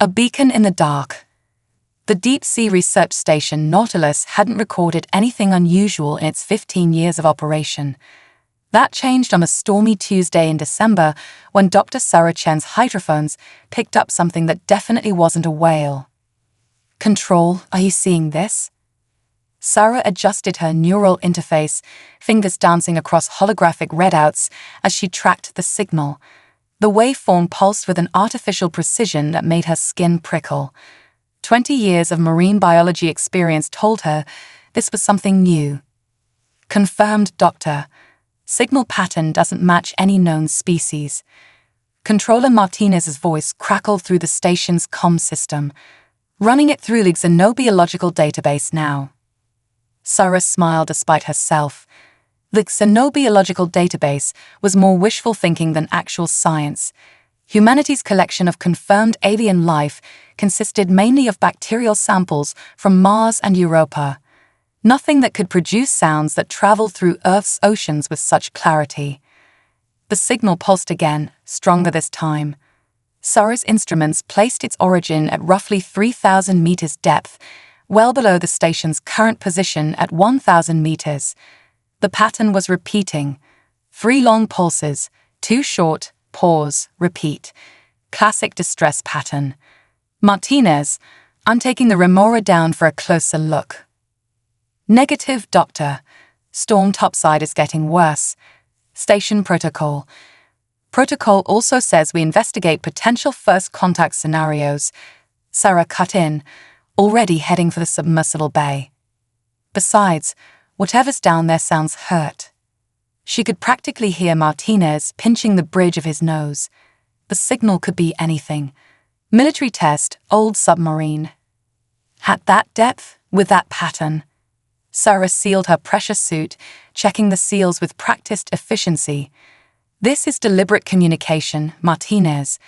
A beacon in the dark. The deep-sea research station Nautilus hadn't recorded anything unusual in its 15 years of operation. That changed on a stormy Tuesday in December when Dr. Sarah Chen's hydrophones picked up something that definitely wasn't a whale. "Control, are you seeing this?" Sarah adjusted her neural interface, fingers dancing across holographic readouts as she tracked the signal. The waveform pulsed with an artificial precision that made her skin prickle. 20 years of marine biology experience told her this was something new. "Confirmed, Doctor. Signal pattern doesn't match any known species." Controller Martinez's voice crackled through the station's comm system. "Running it through the xenobiological database now." Sarah smiled despite herself. The xenobiological database was more wishful thinking than actual science. Humanity's collection of confirmed alien life consisted mainly of bacterial samples from Mars and Europa. Nothing that could produce sounds that traveled through Earth's oceans with such clarity. The signal pulsed again, stronger this time. Sarah's instruments placed its origin at roughly 3,000 meters depth, well below the station's current position at 1,000 meters. The pattern was repeating. 3 long pulses, 2 short, pause, repeat. Classic distress pattern. "Martinez, I'm taking the remora down for a closer look." "Negative, Doctor. Storm topside is getting worse. Station protocol. Protocol also says we investigate potential first contact scenarios." Sarah cut in, already heading for the submersible bay. "Besides, whatever's down there sounds hurt." She could practically hear Martinez pinching the bridge of his nose. The signal could be anything. Military test, old submarine. At that depth, with that pattern. Sarah sealed her pressure suit, checking the seals with practiced efficiency. "This is deliberate communication, Martinez,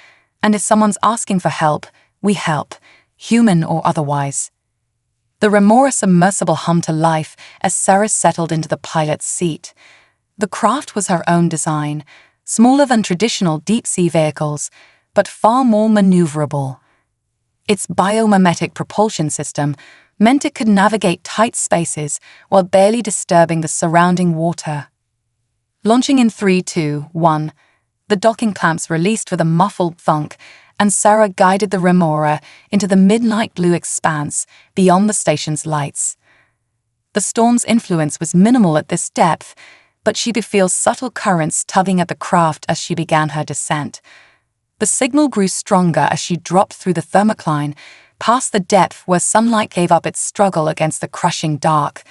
and if someone's asking for help, we help, human or otherwise." The remora submersible hummed to life as Sarah settled into the pilot's seat. The craft was her own design, smaller than traditional deep-sea vehicles, but far more maneuverable. Its biomimetic propulsion system meant it could navigate tight spaces while barely disturbing the surrounding water. Launching in 3, 2, 1, the docking clamps released with a muffled thunk, and Sarah guided the remora into the midnight blue expanse beyond the station's lights. The storm's influence was minimal at this depth, but she could feel subtle currents tugging at the craft as she began her descent. The signal grew stronger as she dropped through the thermocline, past the depth where sunlight gave up its struggle against the crushing dark.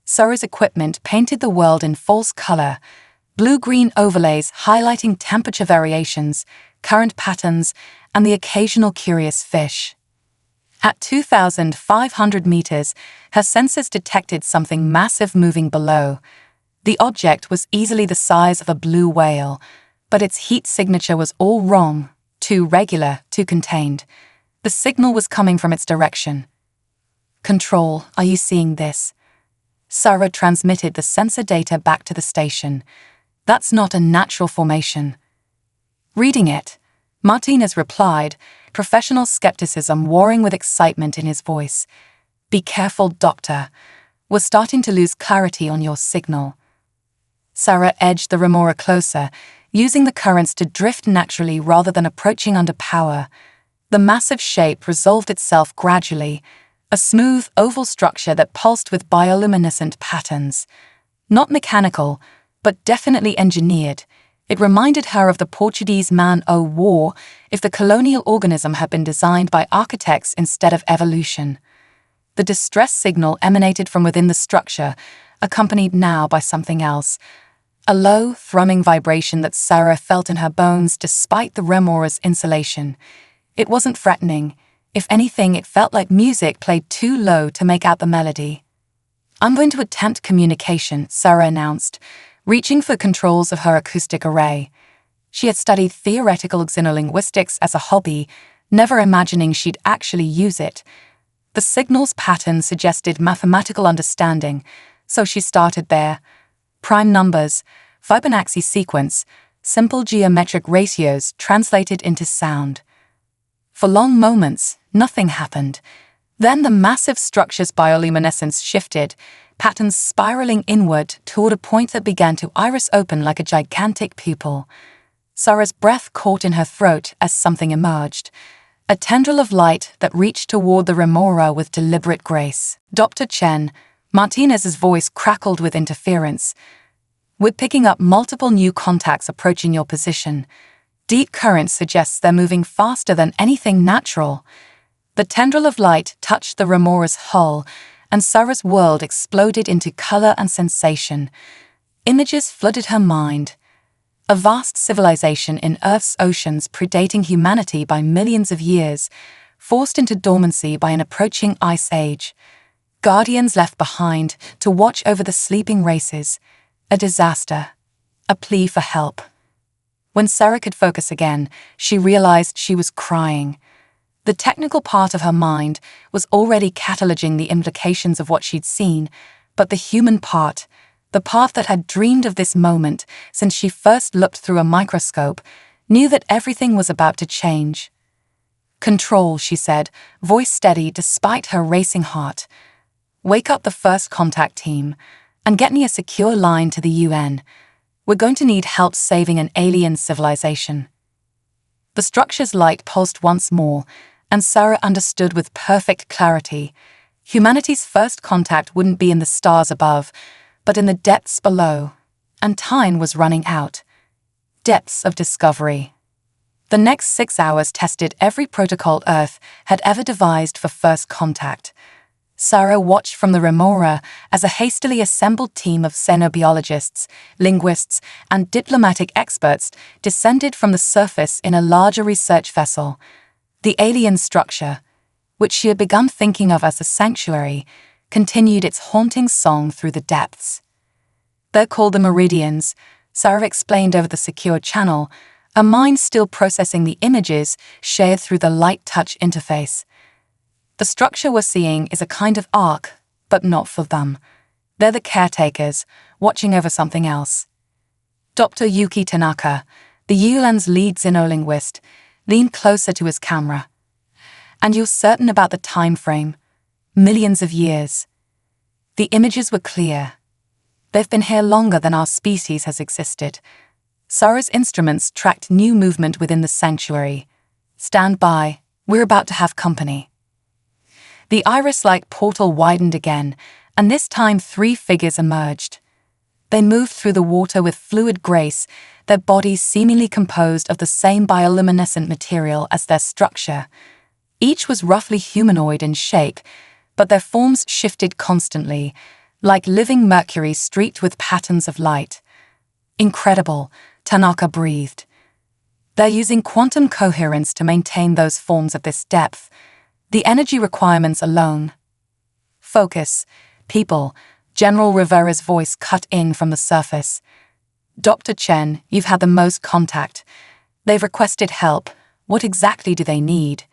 Sarah's equipment painted the world in false color, blue-green overlays highlighting temperature variations, current patterns, and the occasional curious fish. At 2,500 meters, her sensors detected something massive moving below. The object was easily the size of a blue whale, but its heat signature was all wrong, too regular, too contained. The signal was coming from its direction. "Control, are you seeing this?" Sarah transmitted the sensor data back to the station. "That's not a natural formation." "Reading it," Martinez replied, professional skepticism warring with excitement in his voice. "Be careful, Doctor. We're starting to lose clarity on your signal." Sarah edged the remora closer, using the currents to drift naturally rather than approaching under power. The massive shape resolved itself gradually, a smooth, oval structure that pulsed with bioluminescent patterns. Not mechanical, but definitely engineered. It reminded her of the Portuguese man-o'-war if the colonial organism had been designed by architects instead of evolution. The distress signal emanated from within the structure, accompanied now by something else. A low, thrumming vibration that Sarah felt in her bones despite the remora's insulation. It wasn't threatening. If anything, it felt like music played too low to make out the melody. "I'm going to attempt communication," Sarah announced, reaching for controls of her acoustic array. She had studied theoretical xenolinguistics as a hobby, never imagining she'd actually use it. The signal's pattern suggested mathematical understanding, so she started there. Prime numbers, Fibonacci sequence, simple geometric ratios translated into sound. For long moments, nothing happened. Then the massive structure's bioluminescence shifted, patterns spiraling inward toward a point that began to iris open like a gigantic pupil. Sarah's breath caught in her throat as something emerged, a tendril of light that reached toward the remora with deliberate grace. Dr. Chen, Martinez's voice crackled with interference. We're picking up multiple new contacts approaching your position. Deep current suggests they're moving faster than anything natural. The tendril of light touched the remora's hull, and Sarah's world exploded into color and sensation. Images flooded her mind. A vast civilization in Earth's oceans predating humanity by millions of years, forced into dormancy by an approaching ice age. Guardians left behind to watch over the sleeping races. A disaster. A plea for help. When Sarah could focus again, she realized she was crying. The technical part of her mind was already cataloging the implications of what she'd seen, but the human part, the part that had dreamed of this moment since she first looked through a microscope, knew that everything was about to change. "Control," she said, voice steady despite her racing heart. "Wake up the first contact team and get me a secure line to the UN. We're going to need help saving an alien civilization." The structure's light pulsed once more, and Sarah understood with perfect clarity. Humanity's first contact wouldn't be in the stars above, but in the depths below, and time was running out. Depths of discovery. The next 6 hours tested every protocol Earth had ever devised for first contact. Sarah watched from the remora as a hastily assembled team of xenobiologists, linguists, and diplomatic experts descended from the surface in a larger research vessel. The alien structure, which she had begun thinking of as a sanctuary, continued its haunting song through the depths. "They're called the Meridians," Sarah explained over the secure channel, her mind still processing the images shared through the light touch interface. "The structure we're seeing is a kind of ark, but not for them. They're the caretakers, watching over something else." Dr. Yuki Tanaka, the ULAN's lead xenolinguist, leaned closer to his camera. "And you're certain about the time frame? Millions of years." The images were clear. "They've been here longer than our species has existed." Sarah's instruments tracked new movement within the sanctuary. "Stand by, we're about to have company." The iris-like portal widened again, and this time 3 figures emerged. They moved through the water with fluid grace, their bodies seemingly composed of the same bioluminescent material as their structure. Each was roughly humanoid in shape, but their forms shifted constantly, like living mercury streaked with patterns of light. "Incredible," Tanaka breathed. "They're using quantum coherence to maintain those forms at this depth. The energy requirements alone." "Focus, people," General Rivera's voice cut in from the surface. "Dr. Chen, you've had the most contact. They've requested help. What exactly do they need?"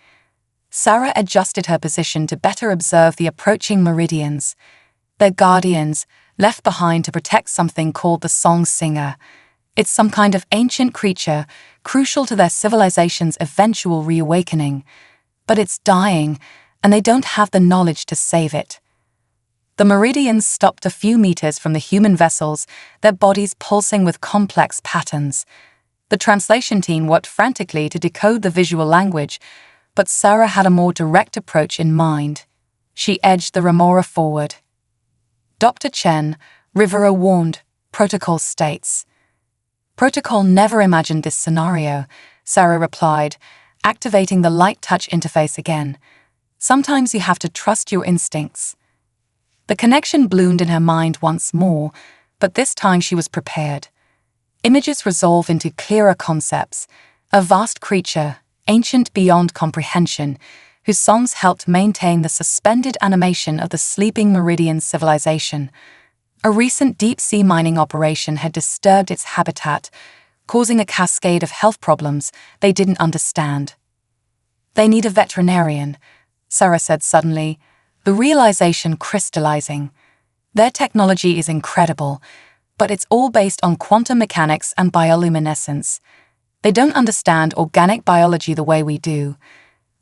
Sarah adjusted her position to better observe the approaching Meridians. "They're guardians, left behind to protect something called the Song Singer. It's some kind of ancient creature, crucial to their civilization's eventual reawakening. But it's dying, and they don't have the knowledge to save it." The Meridians stopped a few meters from the human vessels, their bodies pulsing with complex patterns. The translation team worked frantically to decode the visual language, but Sarah had a more direct approach in mind. She edged the remora forward. "Dr. Chen," Rivera warned, "protocol states." "Protocol never imagined this scenario," Sarah replied, activating the light touch interface again. "Sometimes you have to trust your instincts." The connection bloomed in her mind once more, but this time she was prepared. Images resolve into clearer concepts. A vast creature, ancient beyond comprehension, whose songs helped maintain the suspended animation of the sleeping Meridian civilization. A recent deep-sea mining operation had disturbed its habitat, causing a cascade of health problems they didn't understand. "They need a veterinarian," Sarah said suddenly, the realization crystallizing. Their technology is incredible, but it's all based on quantum mechanics and bioluminescence. They don't understand organic biology the way we do.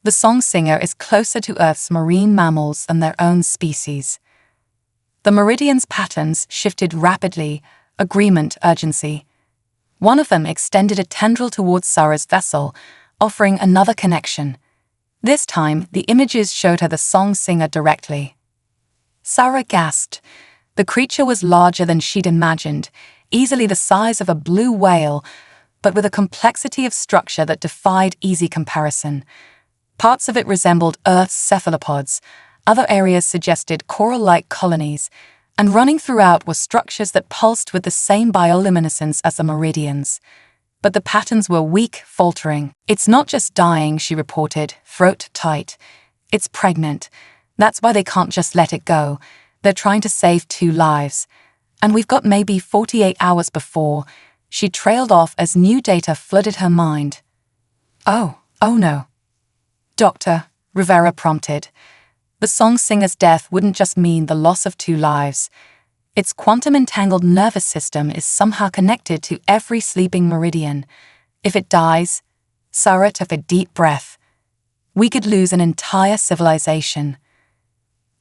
The song singer is closer to Earth's marine mammals than their own species. The meridian's patterns shifted rapidly, agreement, urgency. One of them extended a tendril towards Sarah's vessel, offering another connection. This time, the images showed her the song singer directly. Sarah gasped. The creature was larger than she'd imagined, easily the size of a blue whale, but with a complexity of structure that defied easy comparison. Parts of it resembled Earth's cephalopods, other areas suggested coral-like colonies, and running throughout were structures that pulsed with the same bioluminescence as the meridians. But the patterns were weak, faltering. "It's not just dying," she reported, throat tight. "It's pregnant. That's why they can't just let it go. They're trying to save 2 lives. And we've got maybe 48 hours before." She trailed off as new data flooded her mind. Oh no. "Doctor," Rivera prompted. The song singer's death wouldn't just mean the loss of 2 lives. Its quantum-entangled nervous system is somehow connected to every sleeping meridian. If it dies, Sarah took a deep breath. We could lose an entire civilization.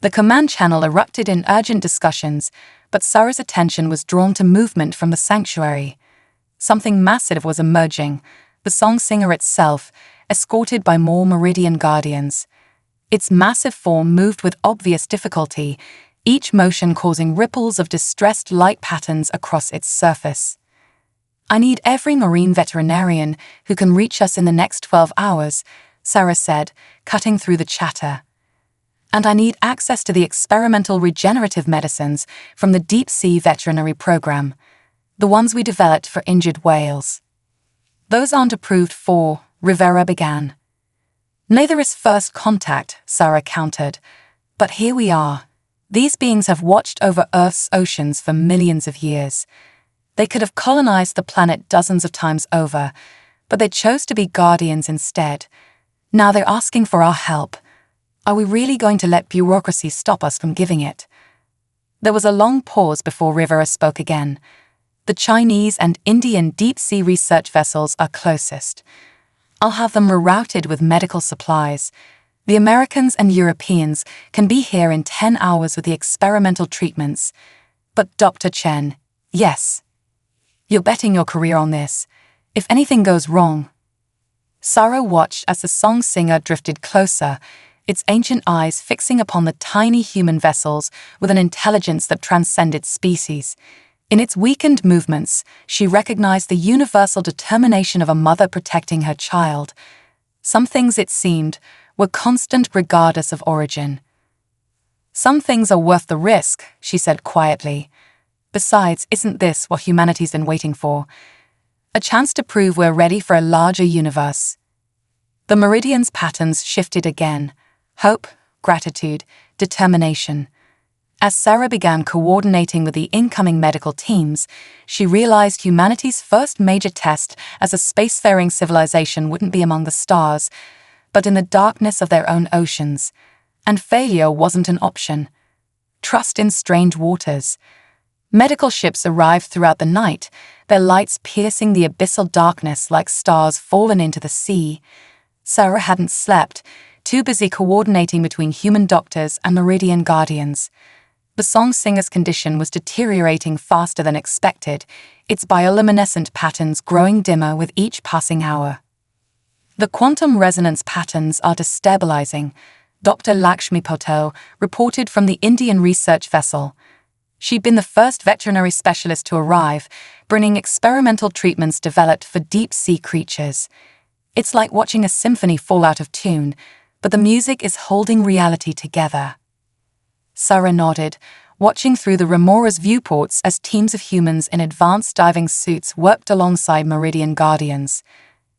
The command channel erupted in urgent discussions, but Sarah's attention was drawn to movement from the sanctuary. Something massive was emerging, the song singer itself, escorted by more meridian guardians. Its massive form moved with obvious difficulty, each motion causing ripples of distressed light patterns across its surface. "I need every marine veterinarian who can reach us in the next 12 hours, Sarah said, cutting through the chatter. "And I need access to the experimental regenerative medicines from the deep-sea veterinary program, the ones we developed for injured whales." "Those aren't approved for," Rivera began. "Neither is first contact," Sarah countered. "But here we are. These beings have watched over Earth's oceans for millions of years. They could have colonized the planet dozens of times over, but they chose to be guardians instead. Now they're asking for our help. Are we really going to let bureaucracy stop us from giving it?" There was a long pause before Rivera spoke again. "The Chinese and Indian deep-sea research vessels are closest. I'll have them rerouted with medical supplies. The Americans and Europeans can be here in 10 hours with the experimental treatments. But Dr. Chen, yes. You're betting your career on this. If anything goes wrong." Sarah watched as the song singer drifted closer, its ancient eyes fixing upon the tiny human vessels with an intelligence that transcended species. In its weakened movements, she recognized the universal determination of a mother protecting her child. Some things, it seemed, were constant regardless of origin. "Some things are worth the risk," she said quietly. "Besides, isn't this what humanity's been waiting for? A chance to prove we're ready for a larger universe." The meridian's patterns shifted again. Hope, gratitude, determination. As Sarah began coordinating with the incoming medical teams, she realized humanity's first major test as a spacefaring civilization wouldn't be among the stars, but in the darkness of their own oceans. And failure wasn't an option. Trust in strange waters. Medical ships arrived throughout the night, their lights piercing the abyssal darkness like stars fallen into the sea. Sarah hadn't slept, too busy coordinating between human doctors and meridian guardians. The song singer's condition was deteriorating faster than expected, its bioluminescent patterns growing dimmer with each passing hour. "The quantum resonance patterns are destabilizing," Dr. Lakshmi Patel reported from the Indian research vessel. She'd been the first veterinary specialist to arrive, bringing experimental treatments developed for deep-sea creatures. "It's like watching a symphony fall out of tune, but the music is holding reality together." Sarah nodded, watching through the Remora's viewports as teams of humans in advanced diving suits worked alongside Meridian Guardians.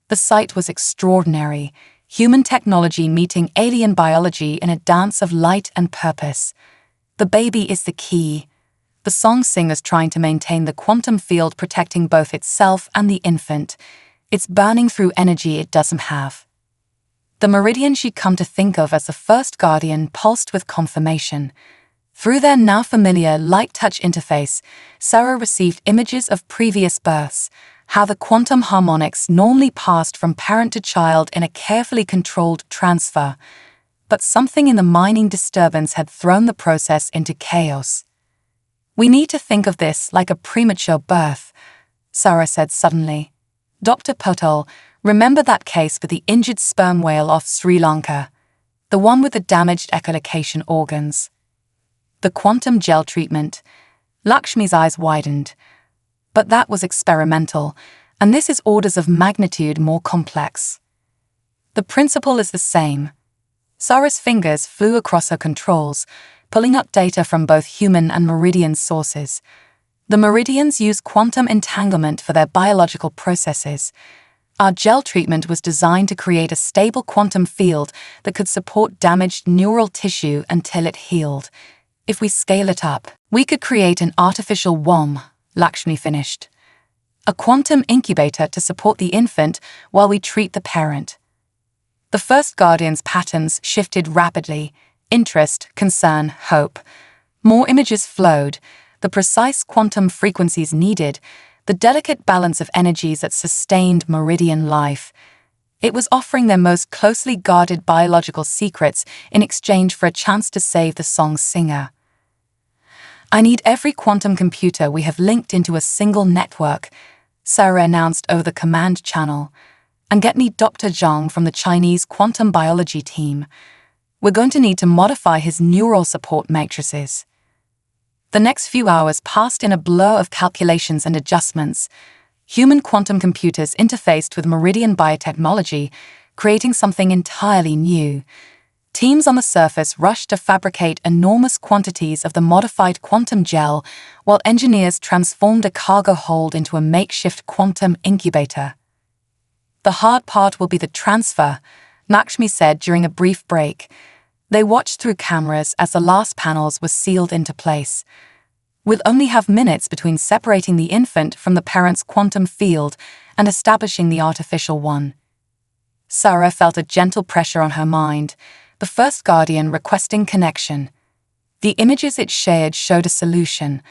The sight was extraordinary, human technology meeting alien biology in a dance of light and purpose. The baby is the key. The song singer's trying to maintain the quantum field protecting both itself and the infant. It's burning through energy it doesn't have. The meridian she'd come to think of as the first guardian pulsed with confirmation. Through their now familiar light touch interface, Sarah received images of previous births, how the quantum harmonics normally passed from parent to child in a carefully controlled transfer, but something in the mining disturbance had thrown the process into chaos. "We need to think of this like a premature birth," Sarah said suddenly. "Dr. Patel, remember that case with the injured sperm whale off Sri Lanka? The one with the damaged echolocation organs? The quantum gel treatment." Lakshmi's eyes widened. "But that was experimental, and this is orders of magnitude more complex." "The principle is the same." Sarah's fingers flew across her controls, pulling up data from both human and meridian sources. The meridians use quantum entanglement for their biological processes. Our gel treatment was designed to create a stable quantum field that could support damaged neural tissue until it healed. If we scale it up, we could create an artificial womb, Lakshmi finished. A quantum incubator to support the infant while we treat the parent. The first guardian's patterns shifted rapidly: interest, concern, hope. More images flowed, the precise quantum frequencies needed, the delicate balance of energies that sustained meridian life. It was offering their most closely guarded biological secrets in exchange for a chance to save the song's singer. "I need every quantum computer we have linked into a single network," Sarah announced over the command channel. "And get me Dr. Zhang from the Chinese quantum biology team. We're going to need to modify his neural support matrices." The next few hours passed in a blur of calculations and adjustments. Human quantum computers interfaced with meridian biotechnology, creating something entirely new. Teams on the surface rushed to fabricate enormous quantities of the modified quantum gel, while engineers transformed a cargo hold into a makeshift quantum incubator. "The hard part will be the transfer," Lakshmi said during a brief break. They watched through cameras as the last panels were sealed into place. "We'll only have minutes between separating the infant from the parent's quantum field and establishing the artificial one." Sarah felt a gentle pressure on her mind, the first guardian requesting connection. The images it shared showed a solution.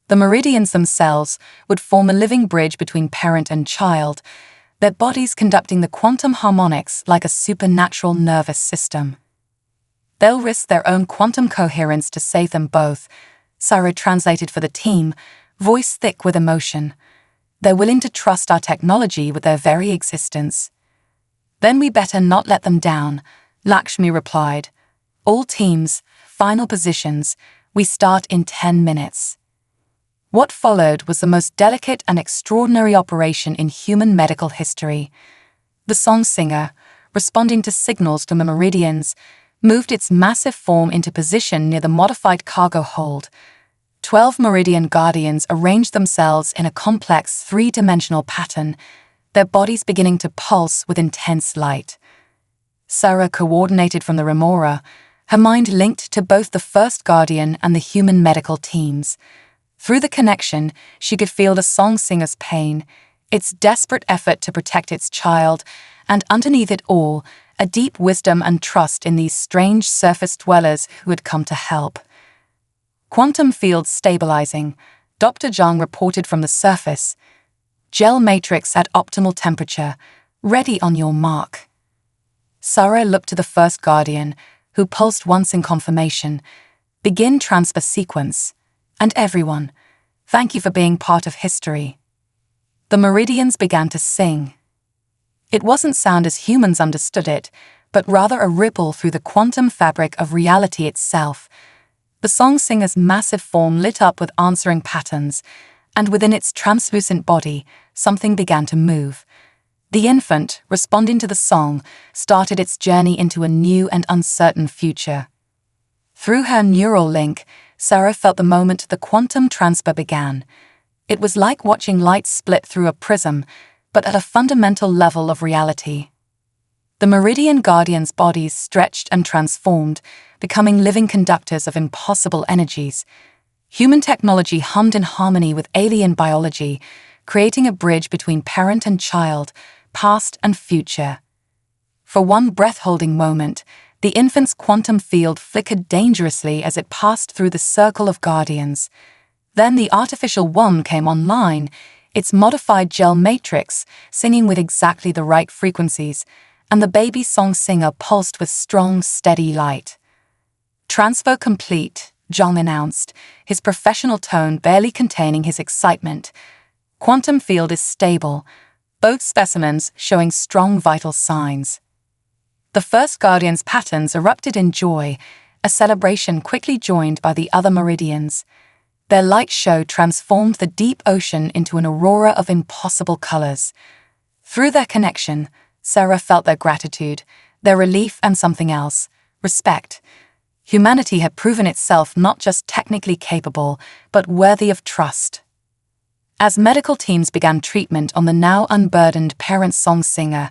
The meridians themselves would form a living bridge between parent and child, their bodies conducting the quantum harmonics like a supernatural nervous system. "They'll risk their own quantum coherence to save them both," Sarah translated for the team, voice thick with emotion. "They're willing to trust our technology with their very existence." "Then we better not let them down," Lakshmi replied. "All teams, final positions, we start in 10 minutes." What followed was the most delicate and extraordinary operation in human medical history. The song singer, responding to signals from the meridians, moved its massive form into position near the modified cargo hold. 12 meridian guardians arranged themselves in a complex three-dimensional pattern, their bodies beginning to pulse with intense light. Sarah coordinated from the remora, her mind linked to both the first guardian and the human medical teams. Through the connection, she could feel the song singer's pain, its desperate effort to protect its child, and underneath it all, a deep wisdom and trust in these strange surface dwellers who had come to help. "Quantum field stabilizing," Dr. Zhang reported from the surface. "Gel matrix at optimal temperature, ready on your mark." Sarah looked to the first guardian, who pulsed once in confirmation. "Begin transfer sequence. And everyone, thank you for being part of history." The meridians began to sing. It wasn't sound as humans understood it, but rather a ripple through the quantum fabric of reality itself. The song singer's massive form lit up with answering patterns, and within its translucent body, something began to move. The infant, responding to the song, started its journey into a new and uncertain future. Through her neural link, Sarah felt the moment the quantum transfer began. It was like watching light split through a prism, but at a fundamental level of reality. The Meridian Guardians' bodies stretched and transformed, becoming living conductors of impossible energies. Human technology hummed in harmony with alien biology, creating a bridge between parent and child, past and future. For one breath-holding moment, the infant's quantum field flickered dangerously as it passed through the circle of guardians. Then the artificial one came online, its modified gel matrix singing with exactly the right frequencies, and the baby song singer pulsed with strong, steady light. "Transfer complete," Zhang announced, his professional tone barely containing his excitement. "Quantum field is stable, both specimens showing strong vital signs." The first Guardian's patterns erupted in joy, a celebration quickly joined by the other Meridians. Their light show transformed the deep ocean into an aurora of impossible colors. Through their connection, Sarah felt their gratitude, their relief, and something else: respect. Humanity had proven itself not just technically capable, but worthy of trust. As medical teams began treatment on the now unburdened parent song singer,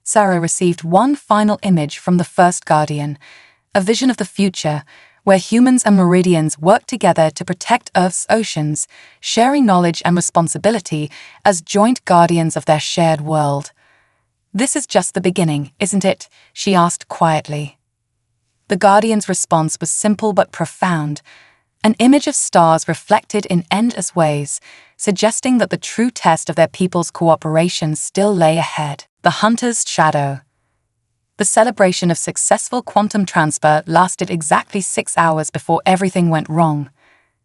Sarah received one final image from the first Guardian, a vision of the future, where humans and Meridians work together to protect Earth's oceans, sharing knowledge and responsibility as joint guardians of their shared world. "This is just the beginning, isn't it?" she asked quietly. The Guardian's response was simple but profound, an image of stars reflected in endless ways, suggesting that the true test of their people's cooperation still lay ahead. The Hunter's Shadow. The celebration of successful quantum transfer lasted exactly 6 hours before everything went wrong.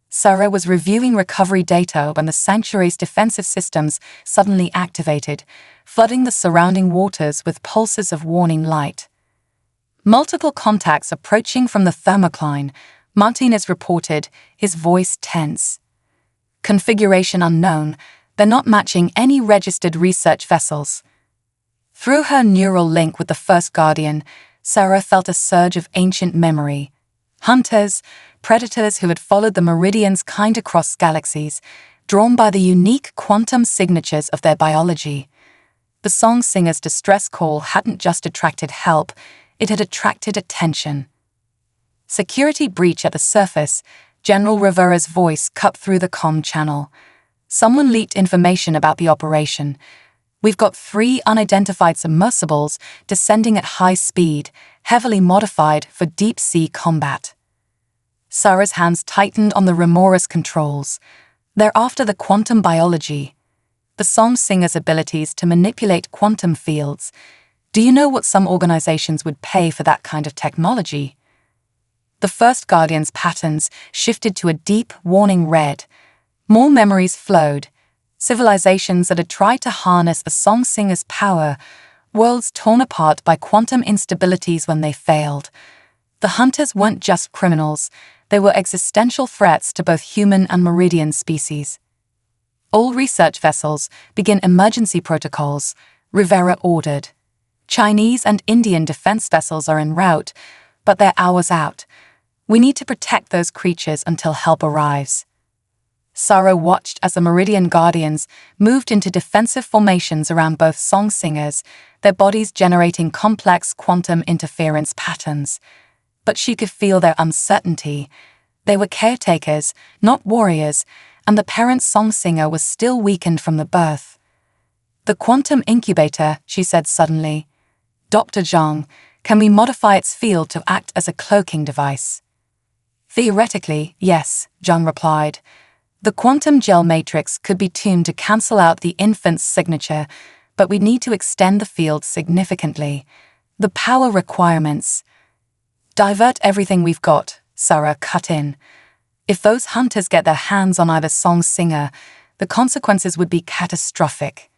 Sarah was reviewing recovery data when the sanctuary's defensive systems suddenly activated, flooding the surrounding waters with pulses of warning light. Multiple contacts approaching from the thermocline, Martinez reported, his voice tense. "Configuration unknown, they're not matching any registered research vessels." Through her neural link with the first Guardian, Sarah felt a surge of ancient memory. Hunters, predators who had followed the Meridians kind across galaxies, drawn by the unique quantum signatures of their biology. The song singer's distress call hadn't just attracted help, it had attracted attention. "Security breach at the surface," General Rivera's voice cut through the comm channel. "Someone leaked information about the operation. We've got 3 unidentified submersibles descending at high speed, heavily modified for deep-sea combat." Sarah's hands tightened on the remorse controls. They're after the quantum biology. The song singer's abilities to manipulate quantum fields. Do you know what some organizations would pay for that kind of technology? The first Guardian's patterns shifted to a deep, warning red. More memories flowed. Civilizations that had tried to harness the song singer's power, worlds torn apart by quantum instabilities when they failed. The Hunters weren't just criminals, they were existential threats to both human and Meridian species. "All research vessels begin emergency protocols," Rivera ordered. "Chinese and Indian defense vessels are en route, but they're hours out. We need to protect those creatures until help arrives." Sarah watched as the Meridian Guardians moved into defensive formations around both song singers, their bodies generating complex quantum interference patterns. But she could feel their uncertainty. They were caretakers, not warriors, and the parent song singer was still weakened from the birth. "The quantum incubator," she said suddenly. "Dr. Zhang, can we modify its field to act as a cloaking device?" "Theoretically, yes," Zhang replied. "The quantum gel matrix could be tuned to cancel out the infant's signature, but we'd need to extend the field significantly. The power requirements—" "Divert everything we've got," Sarah cut in. "If those hunters get their hands on either song singer, the consequences would be catastrophic."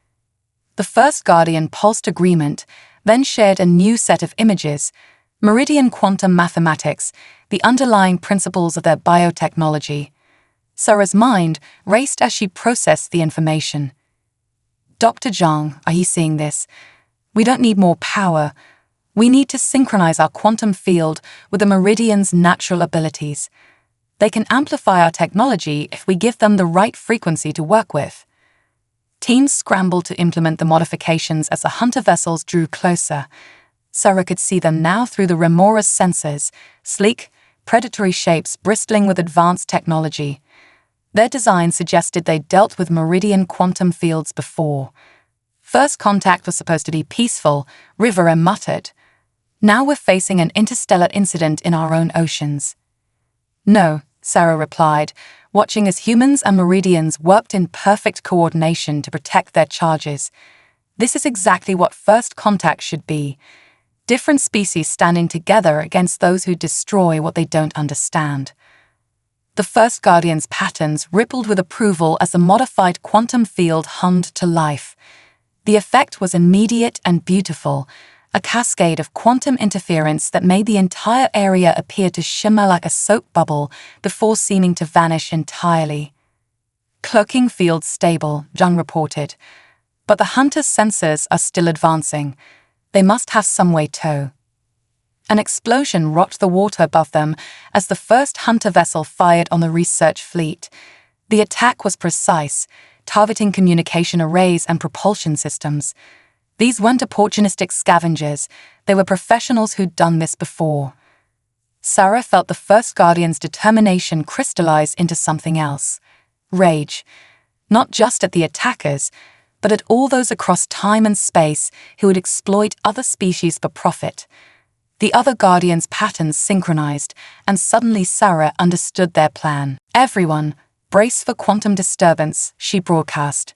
The first Guardian pulsed agreement, then shared a new set of images: Meridian quantum mathematics, the underlying principles of their biotechnology. Sarah's mind raced as she processed the information. "Dr. Zhang, are you seeing this? We don't need more power. We need to synchronize our quantum field with the Meridian's natural abilities. They can amplify our technology if we give them the right frequency to work with." Teams scrambled to implement the modifications as the hunter vessels drew closer. Sarah could see them now through the Remora's sensors, sleek, predatory shapes bristling with advanced technology. Their design suggested they'd dealt with Meridian quantum fields before. "First contact was supposed to be peaceful," Rivera muttered. "Now we're facing an interstellar incident in our own oceans." "No," Sarah replied, watching as humans and Meridians worked in perfect coordination to protect their charges. This is exactly what first contact should be. Different species standing together against those who destroy what they don't understand. The first Guardian's patterns rippled with approval as the modified quantum field hummed to life. The effect was immediate and beautiful, a cascade of quantum interference that made the entire area appear to shimmer like a soap bubble before seeming to vanish entirely. Cloaking field stable, Zhang reported. But the hunter's sensors are still advancing. They must have some way to. An explosion rocked the water above them as the first hunter vessel fired on the research fleet. The attack was precise, targeting communication arrays and propulsion systems. These weren't opportunistic scavengers, they were professionals who'd done this before. Sarah felt the first Guardian's determination crystallize into something else. Rage. Not just at the attackers, but at all those across time and space who would exploit other species for profit. The other Guardians' patterns synchronized, and suddenly Sarah understood their plan. Everyone, brace for quantum disturbance, she broadcast.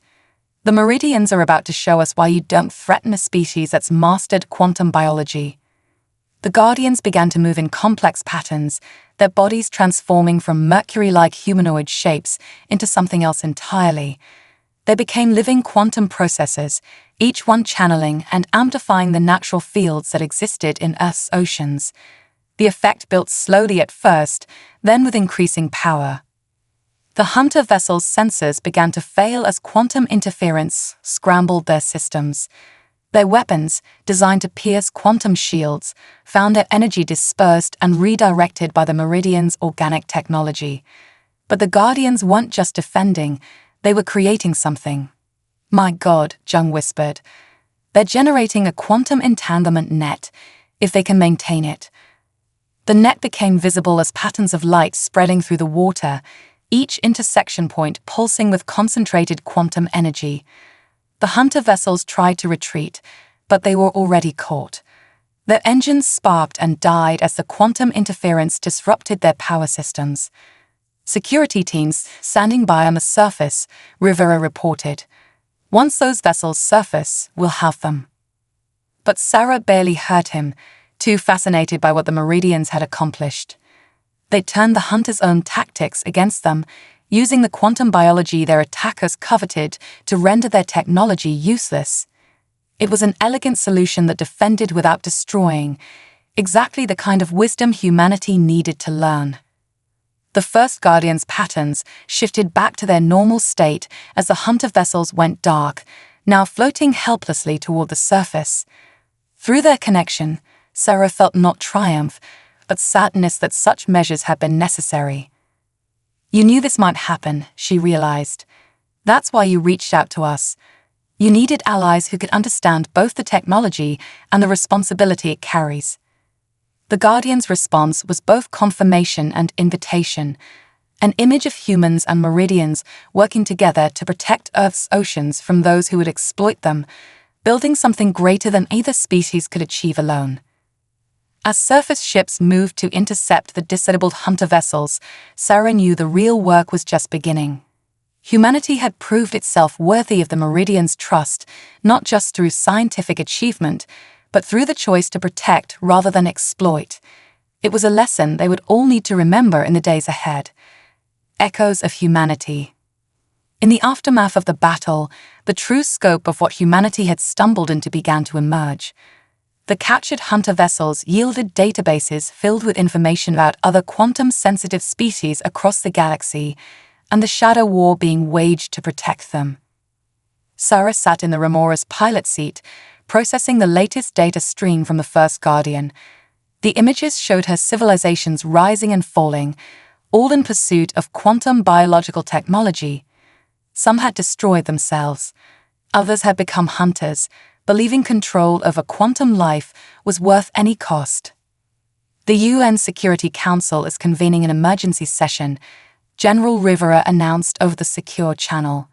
The Meridians are about to show us why you don't threaten a species that's mastered quantum biology. The Guardians began to move in complex patterns, their bodies transforming from Mercury-like humanoid shapes into something else entirely. They became living quantum processors, each one channeling and amplifying the natural fields that existed in Earth's oceans. The effect built slowly at first, then with increasing power. The hunter vessel's sensors began to fail as quantum interference scrambled their systems. Their weapons, designed to pierce quantum shields, found their energy dispersed and redirected by the Meridian's organic technology. But the Guardians weren't just defending, they were creating something. My God, Zhang whispered. They're generating a quantum entanglement net, if they can maintain it. The net became visible as patterns of light spreading through the water, each intersection point pulsing with concentrated quantum energy. The hunter vessels tried to retreat, but they were already caught. Their engines sparked and died as the quantum interference disrupted their power systems. Security teams standing by on the surface, Rivera reported. Once those vessels surface, we'll have them. But Sarah barely heard him, too fascinated by what the Meridians had accomplished. They turned the hunters' own tactics against them, using the quantum biology their attackers coveted to render their technology useless. It was an elegant solution that defended without destroying, exactly the kind of wisdom humanity needed to learn. The first Guardians' patterns shifted back to their normal state as the hunter vessels went dark, now floating helplessly toward the surface. Through their connection, Sarah felt not triumph, but sadness that such measures had been necessary. You knew this might happen, she realized. That's why you reached out to us. You needed allies who could understand both the technology and the responsibility it carries. The Guardian's response was both confirmation and invitation, an image of humans and Meridians working together to protect Earth's oceans from those who would exploit them, building something greater than either species could achieve alone. As surface ships moved to intercept the disabled hunter vessels, Sarah knew the real work was just beginning. Humanity had proved itself worthy of the Meridians' trust, not just through scientific achievement, but through the choice to protect rather than exploit. It was a lesson they would all need to remember in the days ahead. Echoes of humanity. In the aftermath of the battle, the true scope of what humanity had stumbled into began to emerge. The captured hunter vessels yielded databases filled with information about other quantum-sensitive species across the galaxy, and the shadow war being waged to protect them. Sarah sat in the Remora's pilot seat, processing the latest data stream from the first Guardian. The images showed her civilizations rising and falling, all in pursuit of quantum biological technology. Some had destroyed themselves. Others had become hunters, believing control over quantum life was worth any cost. The UN Security Council is convening an emergency session, General Rivera announced over the secure channel.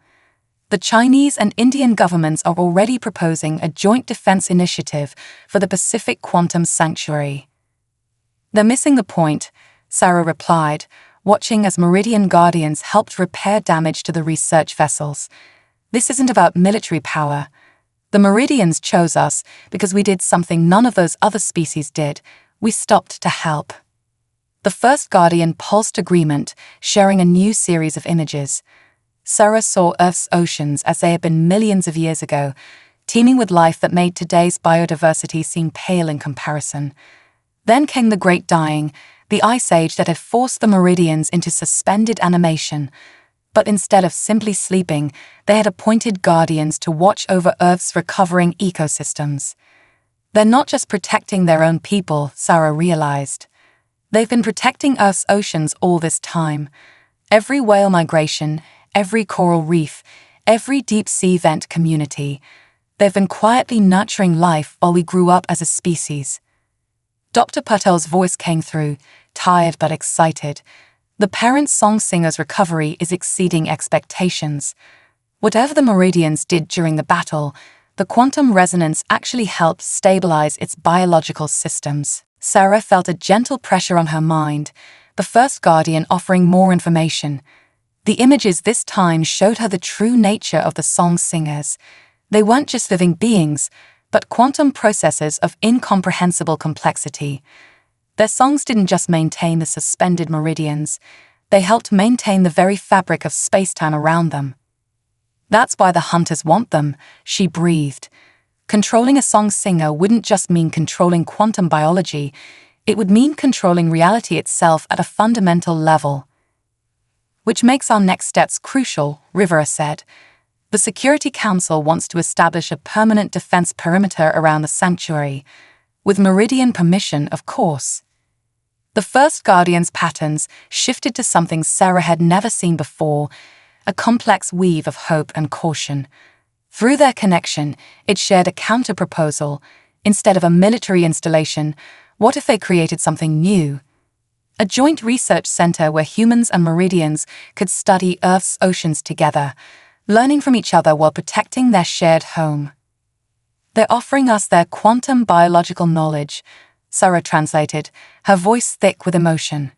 The Chinese and Indian governments are already proposing a joint defense initiative for the Pacific Quantum Sanctuary. They're missing the point, Sarah replied, watching as Meridian Guardians helped repair damage to the research vessels. This isn't about military power. The Meridians chose us because we did something none of those other species did. We stopped to help. The first Guardian pulsed agreement, sharing a new series of images. Sarah saw Earth's oceans as they had been millions of years ago, teeming with life that made today's biodiversity seem pale in comparison. Then came the Great Dying, the ice age that had forced the Meridians into suspended animation. But instead of simply sleeping, they had appointed guardians to watch over Earth's recovering ecosystems. They're not just protecting their own people, Sarah realized. They've been protecting Earth's oceans all this time. Every whale migration, every coral reef, every deep-sea vent community. They've been quietly nurturing life while we grew up as a species. Dr. Patel's voice came through, tired but excited. The parent song singer's recovery is exceeding expectations. Whatever the Meridians did during the battle, the quantum resonance actually helped stabilize its biological systems. Sarah felt a gentle pressure on her mind, the first guardian offering more information. The images this time showed her the true nature of the song singers. They weren't just living beings, but quantum processes of incomprehensible complexity. Their songs didn't just maintain the suspended meridians, they helped maintain the very fabric of space-time around them. That's why the hunters want them, she breathed. Controlling a song singer wouldn't just mean controlling quantum biology, it would mean controlling reality itself at a fundamental level. Which makes our next steps crucial, Rivera said. The Security Council wants to establish a permanent defense perimeter around the sanctuary, with Meridian permission, of course. The first Guardian's patterns shifted to something Sarah had never seen before, a complex weave of hope and caution. Through their connection, it shared a counter-proposal. Instead of a military installation, what if they created something new? A joint research center where humans and Meridians could study Earth's oceans together, learning from each other while protecting their shared home. They're offering us their quantum biological knowledge, Sarah translated, her voice thick with emotion.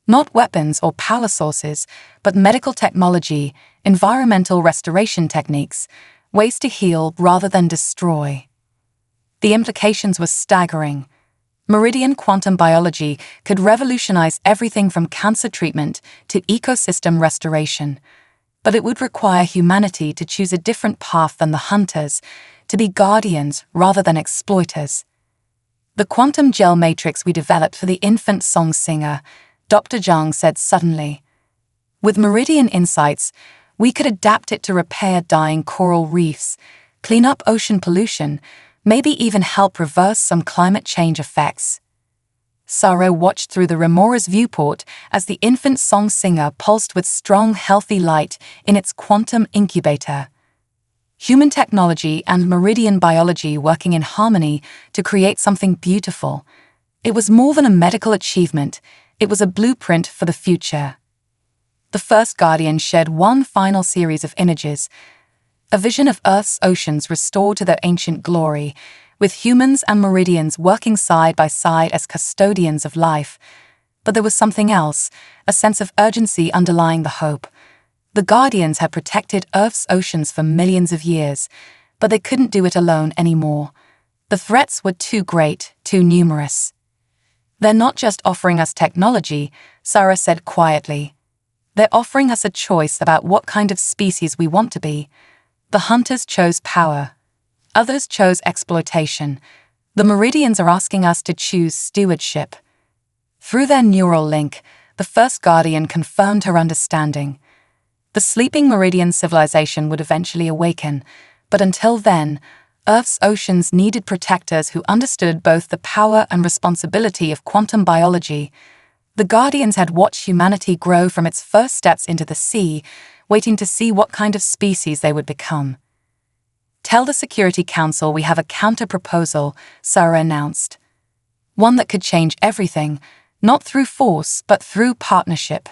Not weapons or power sources, but medical technology, environmental restoration techniques, ways to heal rather than destroy. The implications were staggering. Meridian quantum biology could revolutionize everything from cancer treatment to ecosystem restoration. But it would require humanity to choose a different path than the hunters, to be guardians rather than exploiters. The quantum gel matrix we developed for the infant song singer, Dr. Zhang said suddenly. With Meridian insights, we could adapt it to repair dying coral reefs, clean up ocean pollution, maybe even help reverse some climate change effects. Sarah watched through the Remora's viewport as the infant song singer pulsed with strong, healthy light in its quantum incubator. Human technology and Meridian biology working in harmony to create something beautiful. It was more than a medical achievement, it was a blueprint for the future. The first Guardian shared one final series of images, a vision of Earth's oceans restored to their ancient glory, with humans and Meridians working side by side as custodians of life. But there was something else, a sense of urgency underlying the hope. The Guardians had protected Earth's oceans for millions of years, but they couldn't do it alone anymore. The threats were too great, too numerous. They're not just offering us technology, Sarah said quietly. They're offering us a choice about what kind of species we want to be. The hunters chose power. Others chose exploitation. The Meridians are asking us to choose stewardship. Through their neural link, the first Guardian confirmed her understanding. The sleeping Meridian civilization would eventually awaken, but until then, Earth's oceans needed protectors who understood both the power and responsibility of quantum biology. The Guardians had watched humanity grow from its first steps into the sea, waiting to see what kind of species they would become. Tell the Security Council we have a counter-proposal, Sarah announced. One that could change everything, not through force, but through partnership.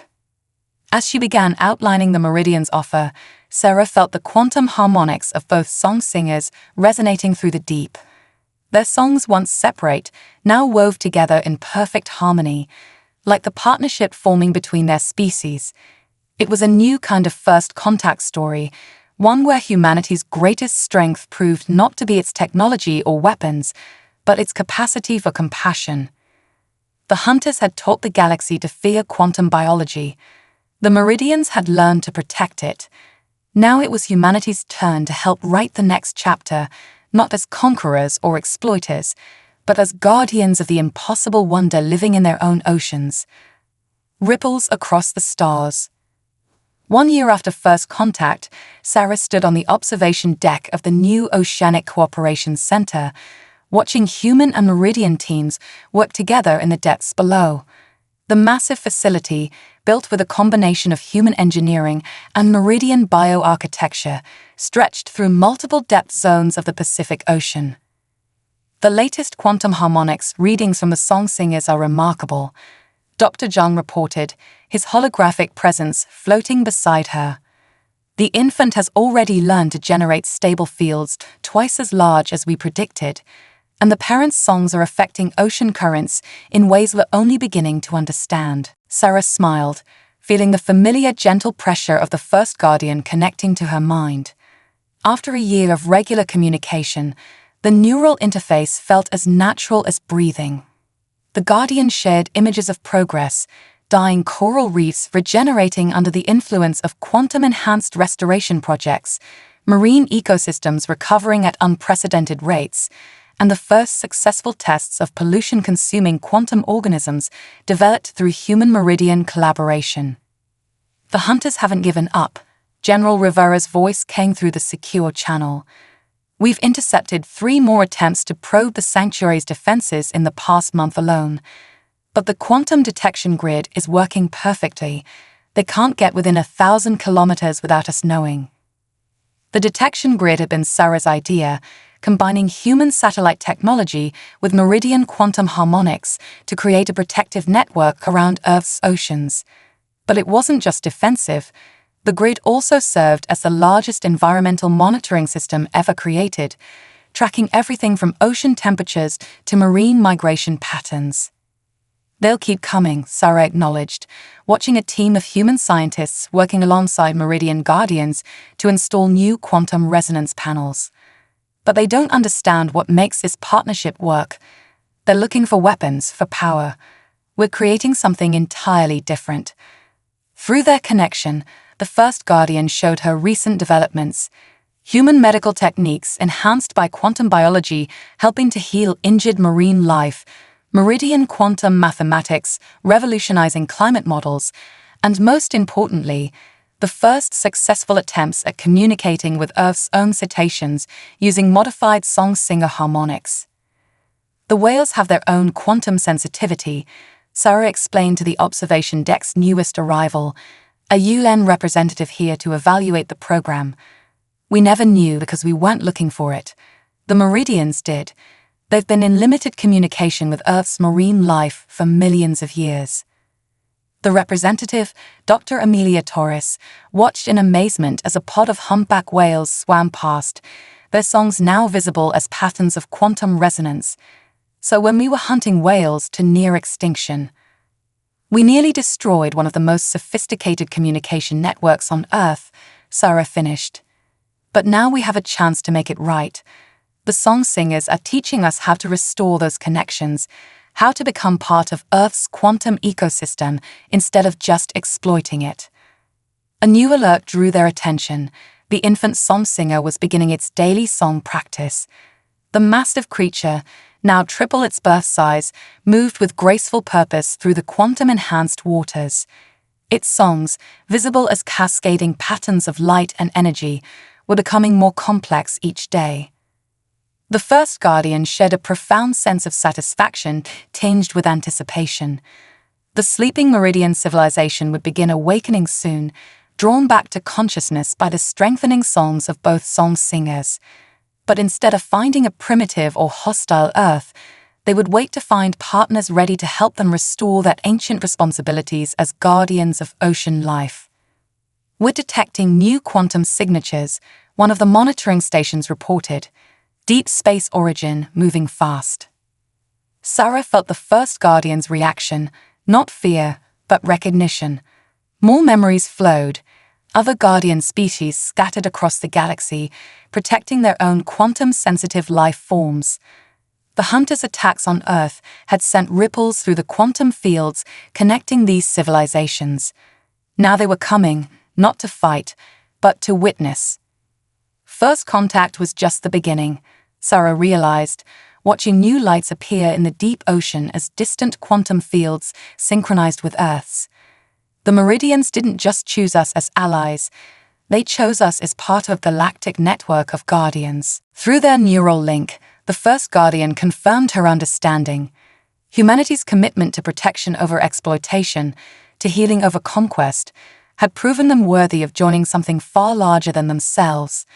As she began outlining the Meridian's offer, Sarah felt the quantum harmonics of both song singers resonating through the deep. Their songs, once separate, now wove together in perfect harmony, like the partnership forming between their species. It was a new kind of first contact story, one where humanity's greatest strength proved not to be its technology or weapons, but its capacity for compassion. The hunters had taught the galaxy to fear quantum biology. The Meridians had learned to protect it. Now it was humanity's turn to help write the next chapter, not as conquerors or exploiters, but as guardians of the impossible wonder living in their own oceans. Ripples across the stars. 1 year after first contact, Sarah stood on the observation deck of the new Oceanic Cooperation Center, watching human and Meridian teams work together in the depths below. The massive facility, built with a combination of human engineering and Meridian bioarchitecture, stretched through multiple depth zones of the Pacific Ocean. The latest quantum harmonics readings from the song singers are remarkable. Dr. Zhang reported, his holographic presence floating beside her. The infant has already learned to generate stable fields twice as large as we predicted, and the parents' songs are affecting ocean currents in ways we're only beginning to understand. Sarah smiled, feeling the familiar gentle pressure of the first guardian connecting to her mind. After a year of regular communication, the neural interface felt as natural as breathing. The guardian shared images of progress, dying coral reefs regenerating under the influence of quantum-enhanced restoration projects, marine ecosystems recovering at unprecedented rates, and the first successful tests of pollution-consuming quantum organisms developed through human-Meridian collaboration. The hunters haven't given up. General Rivera's voice came through the secure channel. We've intercepted 3 more attempts to probe the sanctuary's defenses in the past month alone. But the quantum detection grid is working perfectly. They can't get within 1,000 kilometers without us knowing. The detection grid had been Sarah's idea, combining human satellite technology with Meridian quantum harmonics to create a protective network around Earth's oceans. But it wasn't just defensive. The grid also served as the largest environmental monitoring system ever created, tracking everything from ocean temperatures to marine migration patterns. They'll keep coming, Sarah acknowledged, watching a team of human scientists working alongside Meridian Guardians to install new quantum resonance panels. But they don't understand what makes this partnership work. They're looking for weapons, for power. We're creating something entirely different. Through their connection, the first guardian showed her recent developments. Human medical techniques enhanced by quantum biology helping to heal injured marine life, Meridian quantum mathematics revolutionizing climate models, and most importantly, the first successful attempts at communicating with Earth's own cetaceans using modified song singer harmonics. The whales have their own quantum sensitivity, Sarah explained to the observation deck's newest arrival, a UN representative here to evaluate the program. We never knew because we weren't looking for it. The Meridians did. They've been in limited communication with Earth's marine life for millions of years. The representative, Dr. Amelia Torres, watched in amazement as a pod of humpback whales swam past, their songs now visible as patterns of quantum resonance. So when we were hunting whales to near extinction, we nearly destroyed one of the most sophisticated communication networks on Earth, Sarah finished. But now we have a chance to make it right. The song singers are teaching us how to restore those connections, how to become part of Earth's quantum ecosystem instead of just exploiting it. A new alert drew their attention. The infant song singer was beginning its daily song practice. The massive creature, now triple its birth size, moved with graceful purpose through the quantum-enhanced waters. Its songs, visible as cascading patterns of light and energy, were becoming more complex each day. The first guardian shared a profound sense of satisfaction tinged with anticipation. The sleeping Meridian civilization would begin awakening soon, drawn back to consciousness by the strengthening songs of both song singers. But instead of finding a primitive or hostile Earth, they would wait to find partners ready to help them restore their ancient responsibilities as guardians of ocean life. We're detecting new quantum signatures, one of the monitoring stations reported. Deep space origin moving fast. Sarah felt the first guardian's reaction, Not fear, but recognition. More memories flowed. Other guardian species scattered across the galaxy, protecting their own quantum-sensitive life forms. The hunters' attacks on Earth had sent ripples through the quantum fields connecting these civilizations. Now they were coming, not to fight, but to witness. First contact was just the beginning, Sarah realized, watching new lights appear in the deep ocean as distant quantum fields synchronized with Earth's. The Meridians didn't just choose us as allies, they chose us as part of Galactic network of Guardians. Through their neural link, the first Guardian confirmed her understanding. Humanity's commitment to protection over exploitation, to healing over conquest, had proven them worthy of joining something far larger than themselves.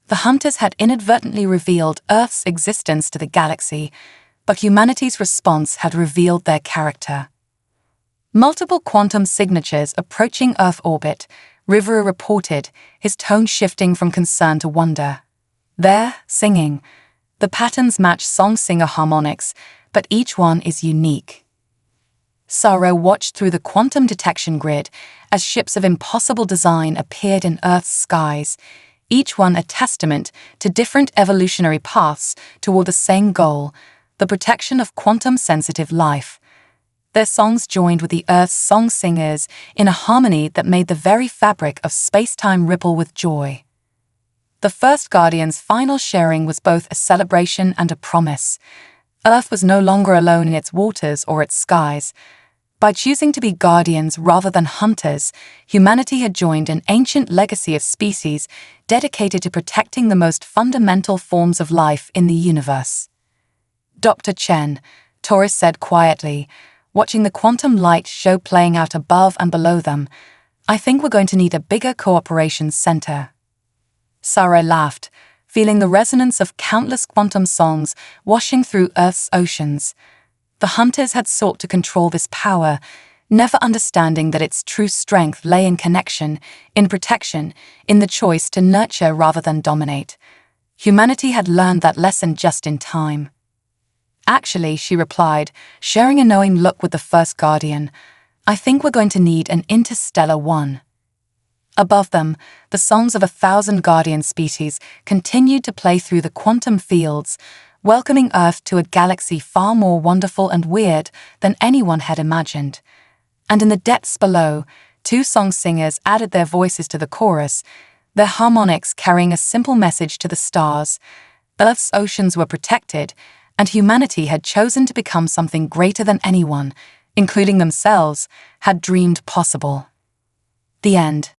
The hunters had inadvertently revealed Earth's existence to the galaxy, but humanity's response had revealed their character. Multiple quantum signatures approaching Earth orbit, Rivera reported, his tone shifting from concern to wonder. They're singing. The patterns match song singer harmonics, but each one is unique. Sarah watched through the quantum detection grid as ships of impossible design appeared in Earth's skies, each one a testament to different evolutionary paths toward the same goal, the protection of quantum-sensitive life. Their songs joined with the Earth's song singers in a harmony that made the very fabric of space-time ripple with joy. The first Guardian's final sharing was both a celebration and a promise. Earth was no longer alone in its waters or its skies. By choosing to be guardians rather than hunters, humanity had joined an ancient legacy of species dedicated to protecting the most fundamental forms of life in the universe. Dr. Chen, Taurus said quietly, watching the quantum light show playing out above and below them, I think we're going to need a bigger cooperation center. Sarah laughed, feeling the resonance of countless quantum songs washing through Earth's oceans. The hunters had sought to control this power, never understanding that its true strength lay in connection, in protection, in the choice to nurture rather than dominate. Humanity had learned that lesson just in time. Actually, she replied, sharing a knowing look with the first Guardian, I think we're going to need an interstellar one. Above them, the songs of 1,000 Guardian species continued to play through the quantum fields, welcoming Earth to a galaxy far more wonderful and weird than anyone had imagined. And in the depths below, 2 song singers added their voices to the chorus, their harmonics carrying a simple message to the stars. Earth's oceans were protected, and humanity had chosen to become something greater than anyone, including themselves, had dreamed possible. The end.